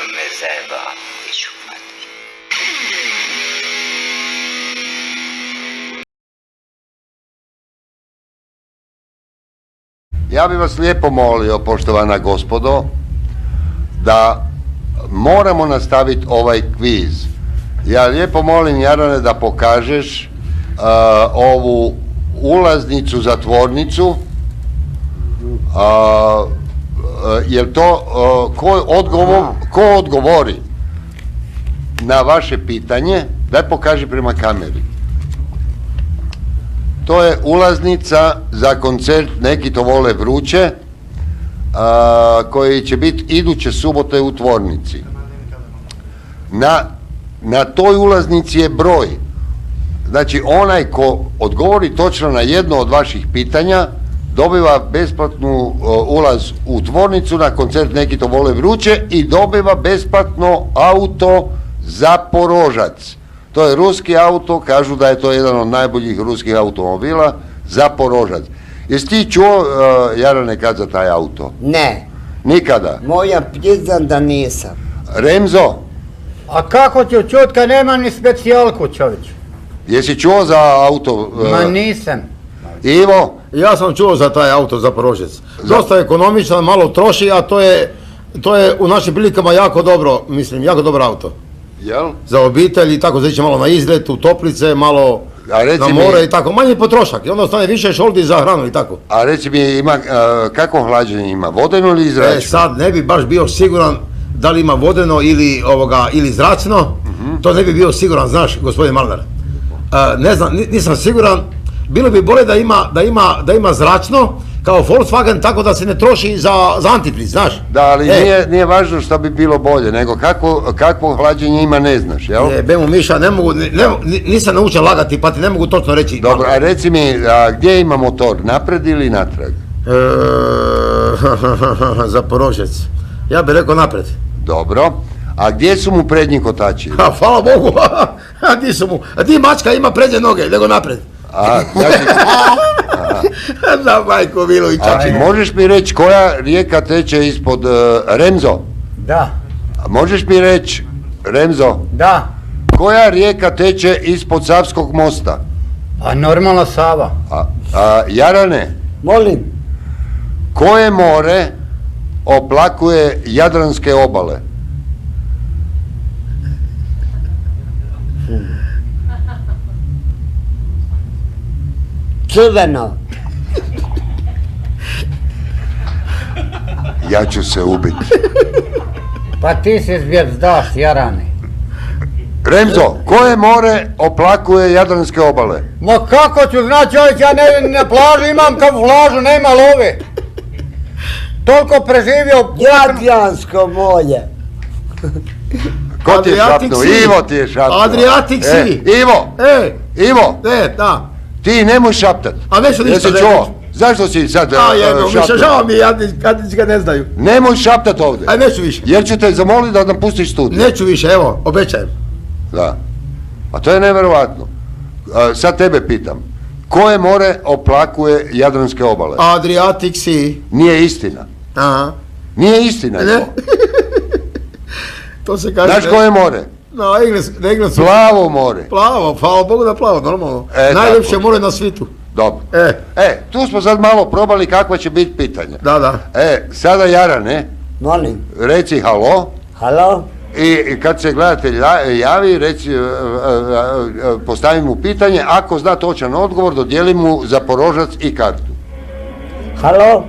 me zajeba, piću mati. Ja bih vas lijepo molio, poštovana gospodo, da moramo nastaviti ovaj kviz. Ja lijepo molim, Jarane, da pokažeš ovu ulaznicu za tvornicu. Jer to, ko odgovori na vaše pitanje, daj pokaži prema kameri. To je ulaznica za koncert Neki to vole vruće, koji će biti iduće subote u tvornici. Na toj ulaznici je broj. Znači, onaj ko odgovori točno na jedno od vaših pitanja, dobiva besplatnu ulaz u tvornicu na koncert Neki to vole vruće i dobiva besplatno auto Zaporožac. To je ruski auto, kažu da je to jedan od najboljih ruskih automobila, Zaporožac. Jesi ti čuo, Jarane, kad za taj auto? Ne. Nikada? Moja priznam da nisam. Remzo? A kako ću čut kad nema ni specijalku, čovječ? Jesi čuo za auto? Ma nisam. Ivo? Ja sam čuo za taj auto Zaporožec. Dosta ekonomičan, malo troši, a to je u našim prilikama jako dobro, mislim, jako dobro auto. Jel? Za obitelj i tako, za ići malo na izlet, u toplice, malo na more i tako, manji potrošak i onda ostane više šoldi za hranu i tako. A reci mi, ima, kako hlađenje ima, vodeno ili zračno? Sad ne bi baš bio siguran da li ima vodeno ili zračno, to ne bi bio siguran, znaš, gospodin Malnar. Ne znam, nisam siguran, bilo bi bolje da ima zračno, kao Volkswagen, tako da se ne troši za antifriz, znaš. Da, ali nije važno što bi bilo bolje, nego kakvo hlađenje ima ne znaš, jel? Bemo Miša, nisam naučen lagati, pa ti ne mogu točno reći. Dobro, a reci mi, gdje ima motor, napred ili natrag? Zaporožec, ja bih rekao napred. Dobro, a gdje su mu prednji kotači? Hvala Bogu, a gdje su mu, a ti mačka ima prednje noge, nego napred. Da, majko Milovića. A možeš mi reći koja rijeka teče ispod Remzo? Da. Možeš mi reći, Remzo? Da. Koja rijeka teče ispod Savskog mosta? A normalno Sava. Jarane? Molim. Koje more oplakuje Jadranske obale? Crveno. Ja ću se ubiti. Pa ti si zvijezdaš, Jarane. Remzo, koje more oplakuje Jadranske obale? Ma kako ću znat, čovječ, ja na plažu imam kamuflažu, nema love. Toliko preživio... Jadransko more. Ko ti je šapnuo? Ivo ti je šapnuo. Adriatic Sea. Ivo, da. ti nemoj šaptat. A neću ništa Jesi čuo? Zašto si sad šapnuo? Žao mi, kad ga ne znaju. Nemoj šaptat ovdje. Aj, neću više. Jer ću te zamoliti da napustiš studij. Neću više, evo, obećajem. Da. A to je nevjerovatno. Sad tebe pitam. Koje more oplakuje Jadranske obale? Adriatic Sea. Nije istina. Aha. Nije istina. Ne? To se kaže... Znaš koje more? Na engleskom. Plavo more. Plavo, hvala Bogu da plavo, normalno. Najljepše more na svijetu. Dobro. Tu smo sad malo probali kakva će biti pitanja. Da. Sada Jarane. Molim. Reci halo. Halo. I kad se gledatelj javi, postavi mu pitanje, ako zna točan odgovor, dodijeli mu Zaporožac i kartu. Halo.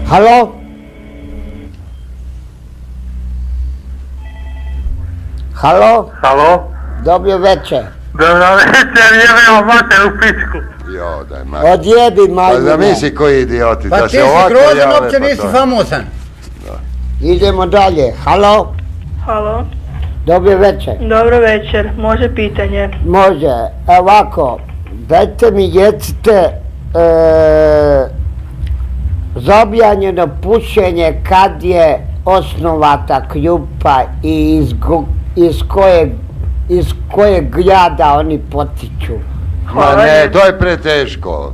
Halo. Halo. Halo. Dobro večer. Dobro večer, jebemo mater u pičku. Jo, daj majke. Odjebi majke. Pa zamisli koji idioti. Pa ti si grozan, uopće nisi famosan. Idemo dalje. Halo. Halo. Dobro večer. Dobro večer, može pitanje? Može. Ovako, dajte mi recite zabranjeno pušenje kad je osnovata grupa i iz kojeg grada oni potiču. Ma ne, to je preteško.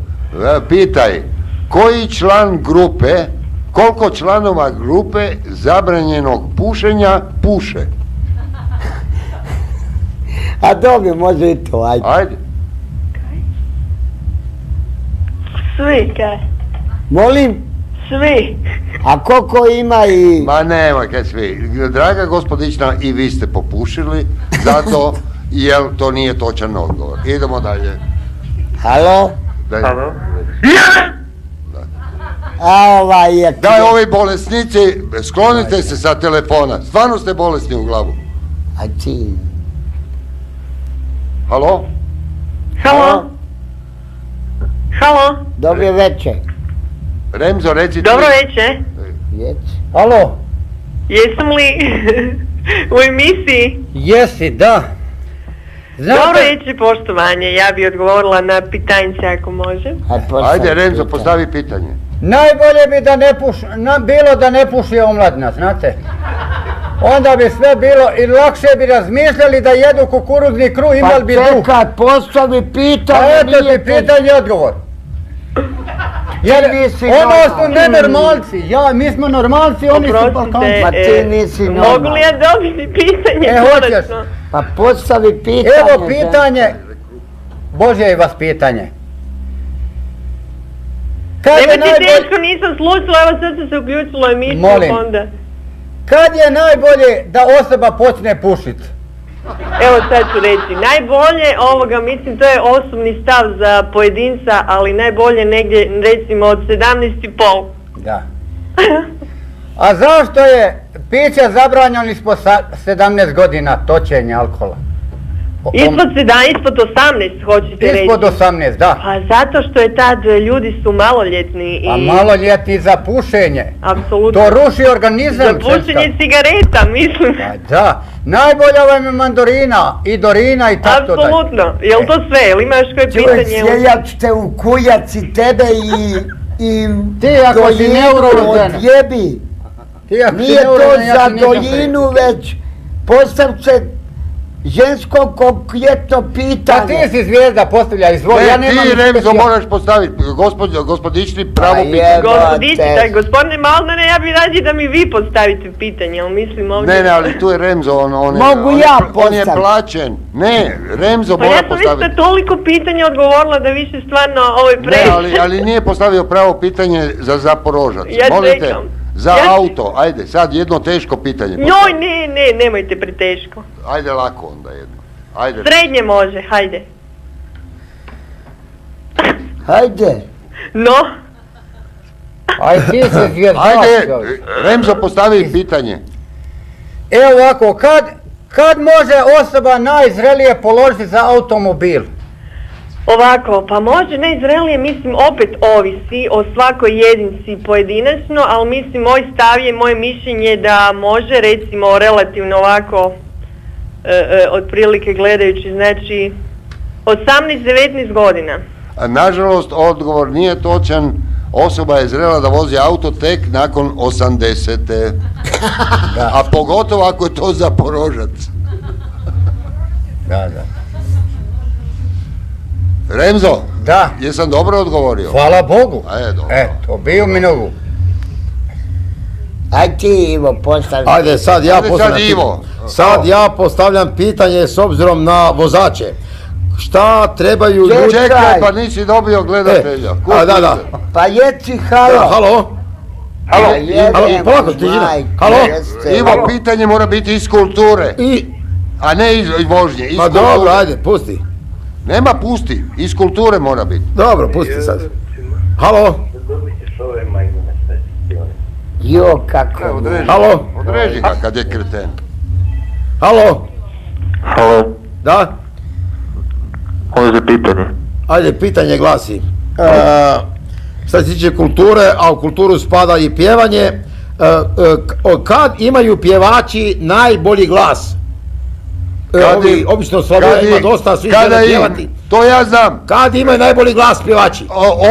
Pitaj, koji član grupe Koliko članova grupe zabranjenog pušenja puše? A dobro, može i to, ajde. Ajde. Svi, kaj? Molim, Svi. a koliko ima i... Ma nemoj kaj svi. Draga gospodična, i vi ste popušili, zato jer to nije točan odgovor. Idemo dalje. Halo? Halo? A ovaj je... Daj, ovi bolesnici, sklonite se sa telefona. Stvarno ste bolesni u glavu. A ti... Halo? Halo? Halo? Dobro večer. Remzo, reci ti. Dobro večer. Već. Alo, Jesam li u emisiji? jesi, da. Dobro večer, poštovanje. Ja bi odgovorila na pitanjce ako može. Ajde, Remzo, postavi pitanje. Najbolje bi da ne bilo da ne puši omladina, znate. Onda bi sve bilo i lakše bi razmišljali da jedu kukuruzni kruh, imali bi duh. Pa čekaj, postavi Pa pitanje, eto nije ti pitanje i odgovor. Jer nisi ono su normalan. nenormalci, mi smo normalci, oni su balkanci. Pa ti nisi normalan. Mogu li ja dobiti pitanje? Hoćeš. konačno? Pa postavi pitanje. Evo pitanje, Božje vas pitanje. Kad je Nemojte najbolje, teško, nisam slušala, evo sad sam se uključila u emisiju, Molim. onda... kad je najbolje da osoba počne pušit? Evo sad ću reći, najbolje mislim to je osobni stav za pojedinca, ali najbolje negdje recimo od 17,5. Da. A zašto je piće zabranjeno ispod 17 godina točenja alkohola? Ispod 18 hoćete reći? Ispod 18, da. Pa zato što je tad ljudi su maloljetni i... A maloljetni za pušenje. Apsolutno. To ruši organizam. Za pušenje cigareta, mislim. Pa da. Najbolja vam je mandorina i dorina i tako dalje. Apsolutno. Jel to sve? Jel ima još koje Čuj, pitanje? sjeljat ćete u kujaci tebe i Ti ako si neurođena. odjebi. Ti ako si Nije to neurođena, ja za ti nisam doljinu, već postavce žensko konkretno Pa pitanje. ti si zvijezda, postavljaj, izvoli. Ja Ne, nemam ti, Remzo, specijal- moraš postaviti, gospodični, pravo Pa pitanje. Gospodičite, gospodine Malnare, ja bi rađe da mi vi postavite pitanje, ali mislim ovdje... Ne, ali tu je Remzo, on Mogu ja je postaviti? plaćen. Ne, Remzo Pa mora ja sam već postaviti. na toliko pitanja odgovorila da više stvarno ovo je Ne, previše. ali nije postavio pravo pitanje za Zaporožac. Ja Molite, čekam. za Ja- auto, ajde, sad jedno teško pitanje. Njoj, ne, nemojte preteško. Ajde lako onda jedno. Ajde. Srednje može, hajde. Hajde. No, Aj ti si zvijezda. Ajde, Remzo, postavi pitanje. Evo ovako, kad može osoba najzrelije položiti za automobil? ovako, pa može najzrelije, mislim, opet ovisi o svakoj jedinici pojedinačno, ali mislim, moj stav je, moje mišljenje da može, recimo, relativno ovako, otprilike gledajući, znači, 18-19 godina. Nažalost, odgovor nije točan. Osoba je zrela da vozi auto tek nakon 80. A pogotovo ako je to Zaporožac. Da. Remzo, Da, jesam dobro odgovorio? hvala Bogu. Dobro. Eto, bio mi nogu. Aj ti, Ivo, postavi. Ajde, sad ja Ajde, sad postavljam Ivo. pitanje. Sad ja postavljam pitanje s obzirom na vozače. Šta trebaju ljudi... Čekaj, pa nisi dobio gledatelja. Da. Pa jeci, halo. Halo? Halo, Halo, polako, tižina. Halo? Ivo, pitanje mora biti iz kulture, I... a ne iz vožnje. Iz Ma kulture. dobro, ajde, pusti. Nema, pusti. Iz kulture mora biti. Dobro, pusti sad. Halo? Jo, kako. Halo? Odreži ga kad je kreten. Halo? Halo, Da? može pitanje. Ajde, pitanje glasi. Što se tiče kulture, a u kulturu spada i pjevanje, kad imaju pjevači najbolji glas? Ovi, obično Slavija ima dosta, svi žele pjevati. To ja znam. Kad imaju najbolji glas pjevači?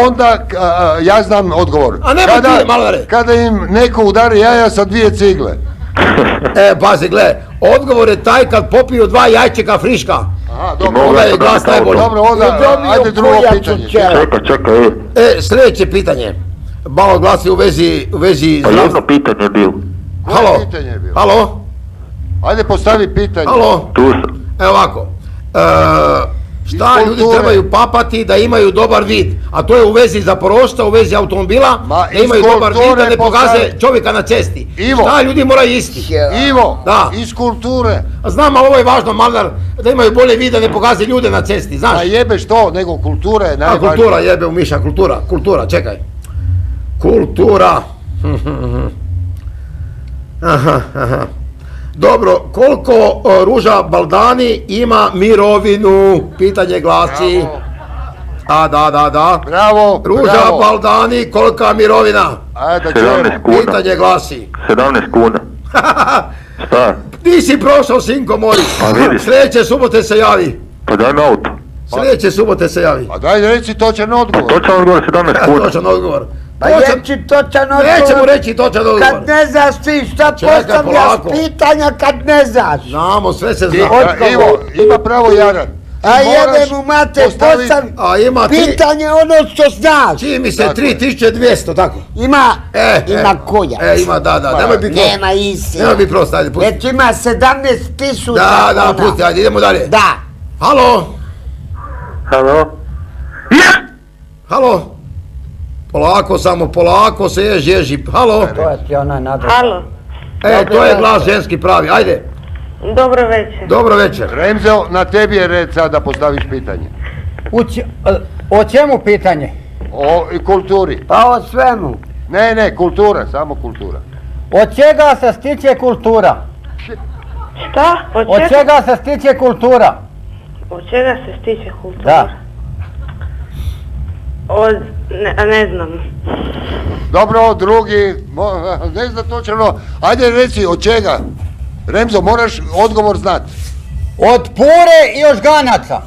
Onda ja znam odgovor. A nemoj ti, Malnare. Kada im neko udari jaja sa 2 cigle. Pazi, gle, odgovor je taj kad popiju 2 jajčeka friška. Aha, dobro. Onda je glas najbolji. Dobro, onda, ajde drugo pitanje. Čekaj, Sljedeće pitanje. malo glasi u vezi Pa jedno pitanje je bilo. Koje Halo, pitanje je bilo? halo, Ajde postavi pitanje. halo, Tu sam. evo ovako. Šta Iz ljudi kulture. trebaju papati da imaju dobar vid? A to je u vezi zaporošta, u vezi automobila, Ma, da imaju iz dobar vid, kulture da ne pokaze postavi. čovjeka na cesti. Ivo. Šta ljudi moraju isti? Ivo, Da. iz kulture. A znam, ali ovo je važno, Malnar, da imaju bolje vid, da ne pokaze ljude na cesti, znaš? A jebeš to, nego kultura je A, najvažnija. kultura, jebe u Miša, kultura, čekaj. Kultura. Aha. Dobro, koliko Ruža Baldani ima mirovinu? Pitanje glasi. Bravo. A, da. Bravo, Ruža bravo. Baldani, kolika mirovina? Ajde da 17 čujemo. kuna. Pitanje glasi. 17 kuna. Šta? Ti si prošao, sinko moj. Pa vidiš. Sljedeće subote se javi. Pa daj mi auto. Sljedeće subote se javi. Pa daj reci točan odgovor. Točan odgovor 17 kuna. Točan odgovor. Pa Točan- reći točan odgovor. Nećemo reći točan odgovor. Kad ne znaš ti šta Čekaj, postavljaš polako. pitanja kad ne znaš. Znamo, sve se Ti, zna. Ivo, ima pravo Jaran. Ti A moraš jebe mu mate, postaviti- postavi A ima ti, pitanje ono što znaš. čini mi se Tako je. 3200, tako? Ima koja. Ima, da, nemoj biti prost. Nema istine. Nemoj biti prost, ajde, pusti. Već ima 17.000 Da, kuna. pusti, ajde, idemo dalje. Da. Halo, Halo? halo. Polako se ježi. Halo. To je ti onaj nadal. Halo, To je glas ženski pravi, ajde. dobro večer. Dobro večer. Remzo, na tebi je red sad da postaviš pitanje. O čemu pitanje? O kulturi. Pa o svemu. Ne, kultura, samo kultura. Od čega se stiče kultura? Šta? Od čega se stiče kultura? Od čega se stiče kultura? Da. Ne znam. Dobro, drugi, ne zna točno, ajde reci od čega. Remzo, moraš odgovor znati. Od pure i od žganaca.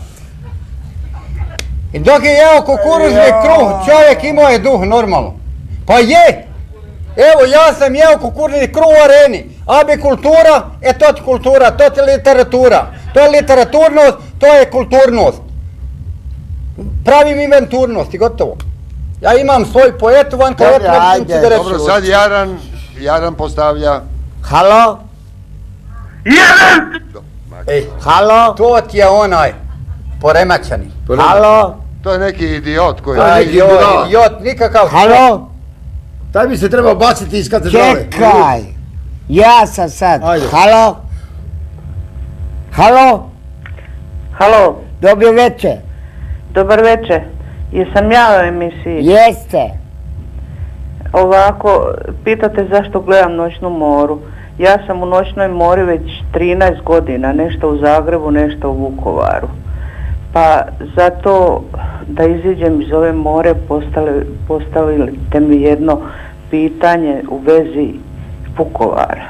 I dok je jeo kukuruzni kruh, čovjek imao je duh normalno. Pa je! Evo, ja sam jeo kukuruzni kruh u areni. Abi kultura, to ti kultura, to ti literatura. To je literaturnost, to je kulturnost. Pravim inventurnost i gotovo. Ja imam svoj poetovan, kao Dobro, ajde. Dobro, sad Jaran postavlja. Halo? Halo? To ti je onaj poremećani. Halo? To je neki idiot koji... To je neki idiot. Idiot, nikakav. Halo? Taj bi se trebao baciti iz katedrale. Čekaj. Ja sam sad. Ajde. Halo? Halo? Halo, Dobro večer. dobar večer. Jesam ja u emisiji? Jeste. Ovako, pitate zašto gledam Noćnu moru. Ja sam u Noćnoj mori već 13 godina, nešto u Zagrebu, nešto u Vukovaru. Pa zato da iziđem iz ove more postavili ste mi jedno pitanje u vezi Vukovara.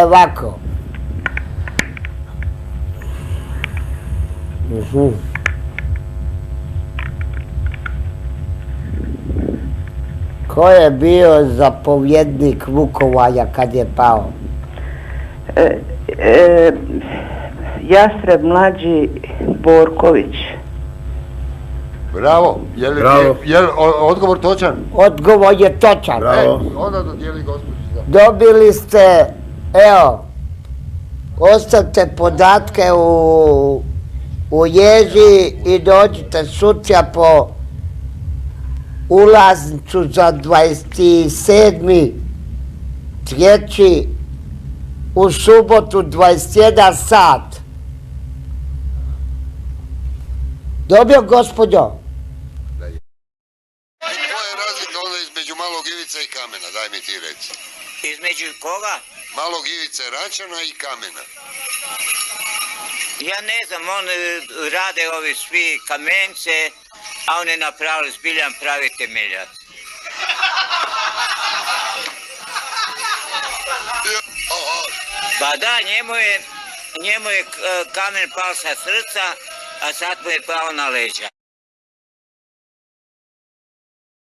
Ovako. Ko je bio zapovjednik Vukovara kad je pao? Jastreb mlađi Borković. Bravo. Je li odgovor točan? Odgovor je točan. Bravo. Onda dodijeli gospođi. Dobili ste, evo, ostavite podatke u ježi i dođite sutra po ulaznicu za 27.3. u subotu 21 sat. Dobro, gospođo? Koja je razlika onda između malog Ivica i Kamena, daj mi ti reci. Između koga? Malog Ivice Račana i Kamena. Ja ne znam, rade ovi svi kamence, a oni napravili zbiljan pravi temeljac. Ba da, njemu je kamen pao sa srca, a sad mu je pao na leđa.